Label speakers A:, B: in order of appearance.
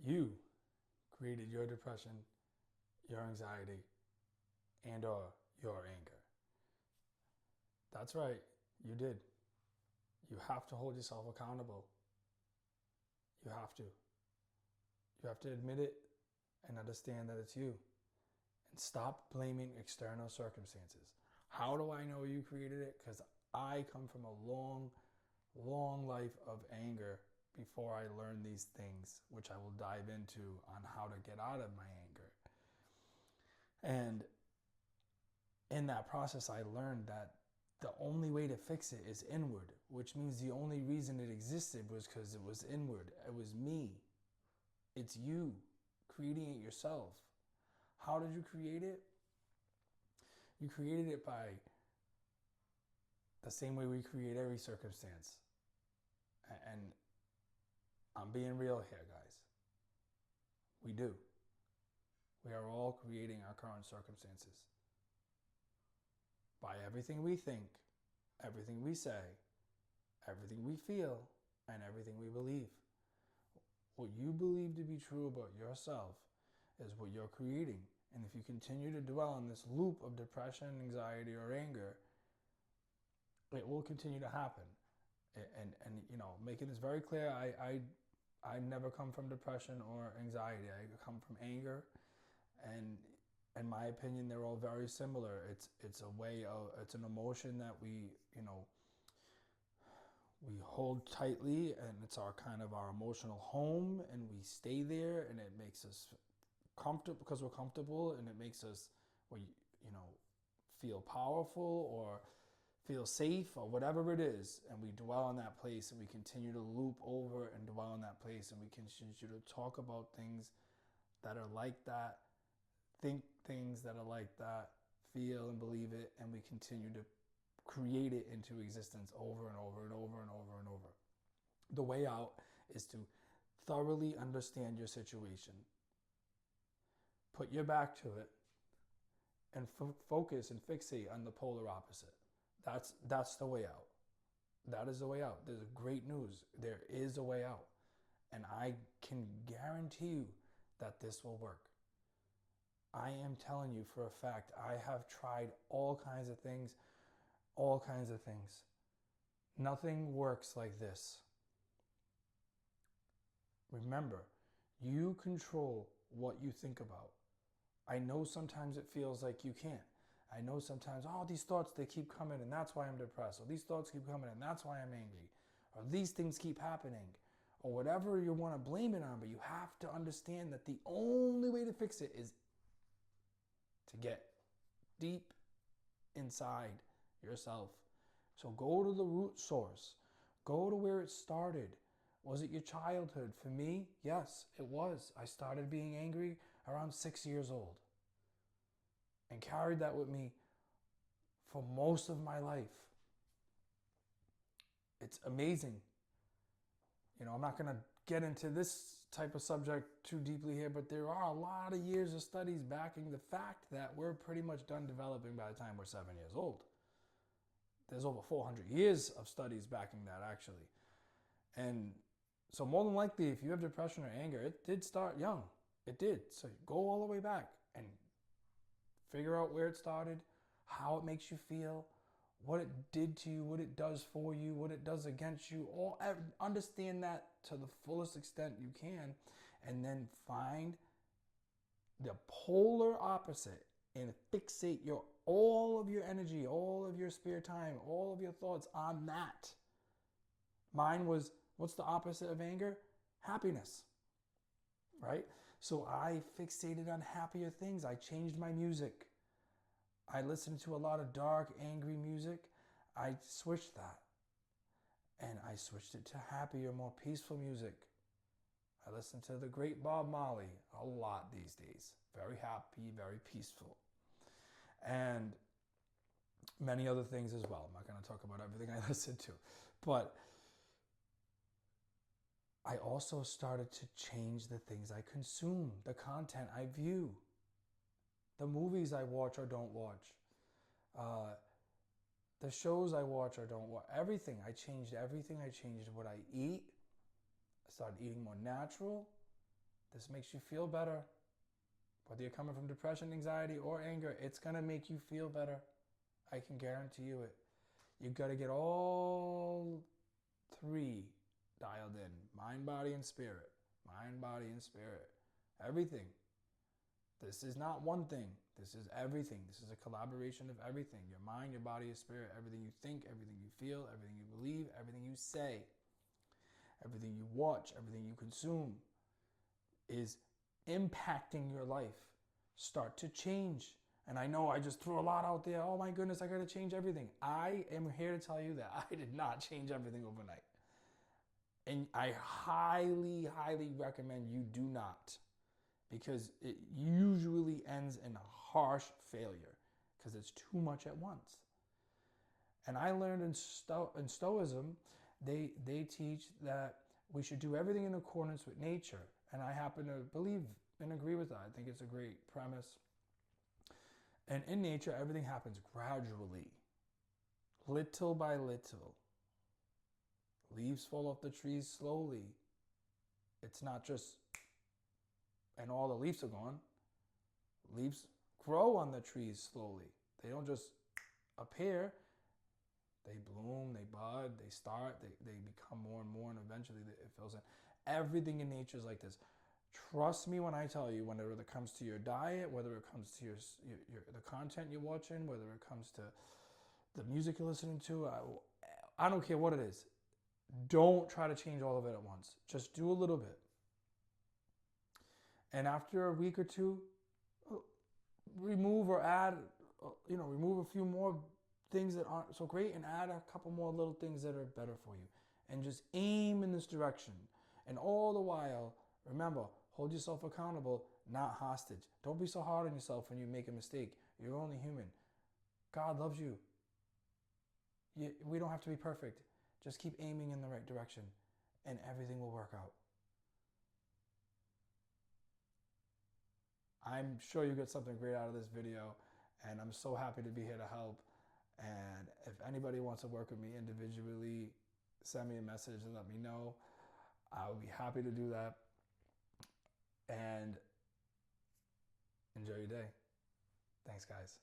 A: You created your depression, your anxiety, and or your anger. That's right, you did. You have to hold yourself accountable. You have to. You have to admit it and understand that it's you. And stop blaming external circumstances. How do I know you created it? Because I come from a long, long life of anger before I learned these things, which I will dive into on how to get out of my anger. And in that process, I learned that the only way to fix it is inward, which means the only reason it existed was because it was inward. It was me. It's you creating it yourself. How did you create it? You created it by the same way we create every circumstance. And I'm being real here, guys. We do. We are all creating our current circumstances by everything we think, everything we say, everything we feel, and everything we believe. What you believe to be true about yourself is what you're creating. And if you continue to dwell in this loop of depression, anxiety, or anger, it will continue to happen. And you know, making this very clear, I never come from depression or anxiety. I come from anger, and in my opinion, they're all very similar. It's a way of, it's an emotion that we, you know, we hold tightly, and it's our kind of our emotional home, and we stay there, and it makes us comfortable because we're comfortable, and it makes us, you know, feel powerful or feel safe or whatever it is, and we dwell in that place, and we continue to loop over and dwell in that place, and we continue to talk about things that are like that, think things that are like that, feel and believe it, and we continue to create it into existence over and over and over and over and over. The way out is to thoroughly understand your situation, put your back to it, and focus and fixate on the polar opposite. That's the way out. That is the way out. There's great news. There is a way out. And I can guarantee you that this will work. I am telling you for a fact, I have tried all kinds of things. Nothing works like this. Remember, you control what you think about. I know sometimes it feels like you can't. I know sometimes, these thoughts, they keep coming and that's why I'm depressed. Or these thoughts keep coming and that's why I'm angry. Or these things keep happening. Or whatever you want to blame it on. But you have to understand that the only way to fix it is to get deep inside yourself. So go to the root source. Go to where it started. Was it your childhood? For me, yes, it was. I started being angry around 6 years old and carried that with me for most of my life. It's amazing. You know, I'm not going to get into this type of subject too deeply here, but there are a lot of years of studies backing the fact that we're pretty much done developing by the time we're 7 years old. There's over 400 years of studies backing that, actually. And so more than likely, if you have depression or anger, it did start young. It did. So go all the way back and figure out where it started, how it makes you feel, what it did to you, what it does for you, what it does against you. Understand that to the fullest extent you can, and then find the polar opposite and fixate all of your energy, all of your spare time, all of your thoughts on that. Mine was, what's the opposite of anger? Happiness. Right? So I fixated on happier things. I changed my music. I listened to a lot of dark, angry music. I switched that. And I switched it to happier, more peaceful music. I listen to the great Bob Marley a lot these days. Very happy, very peaceful. And many other things as well. I'm not going to talk about everything I listen to. But I also started to change the things I consume, the content I view, the movies I watch or don't watch, the shows I watch or don't watch, everything. I changed everything. I changed what I eat. I started eating more natural. This makes you feel better. Whether you're coming from depression, anxiety, or anger, it's going to make you feel better. I can guarantee you it. You've got to get all three dialed in. Mind, body, and spirit. Mind, body, and spirit. Everything. This is not one thing. This is everything. This is a collaboration of everything. Your mind, your body, your spirit, everything you think, everything you feel, everything you believe, everything you say, everything you watch, everything you consume is impacting your life. Start to change. And I know I just threw a lot out there. Oh my goodness, I got to change everything. I am here to tell you that I did not change everything overnight. And I highly, highly recommend you do not, because it usually ends in harsh failure because it's too much at once. And I learned in Stoicism, they teach that we should do everything in accordance with nature. And I happen to believe and agree with that. I think it's a great premise. And in nature, everything happens gradually, little by little. Leaves fall off the trees slowly. It's not just, and all the leaves are gone. Leaves grow on the trees slowly. They don't just appear. They bloom, they bud, they start, they become more and more, and eventually it fills in. Everything in nature is like this. Trust me when I tell you, whether it comes to your diet, whether it comes to the content you're watching, whether it comes to the music you're listening to, I don't care what it is. Don't try to change all of it at once. Just do a little bit. And after a week or two, remove or add, remove a few more things that aren't so great and add a couple more little things that are better for you. And just aim in this direction. And all the while, remember, hold yourself accountable, not hostage. Don't be so hard on yourself when you make a mistake. You're only human. God loves you. We don't have to be perfect. Just keep aiming in the right direction and everything will work out. I'm sure you get something great out of this video, and I'm so happy to be here to help. And if anybody wants to work with me individually, send me a message and let me know. I would be happy to do that. And enjoy your day. Thanks, guys.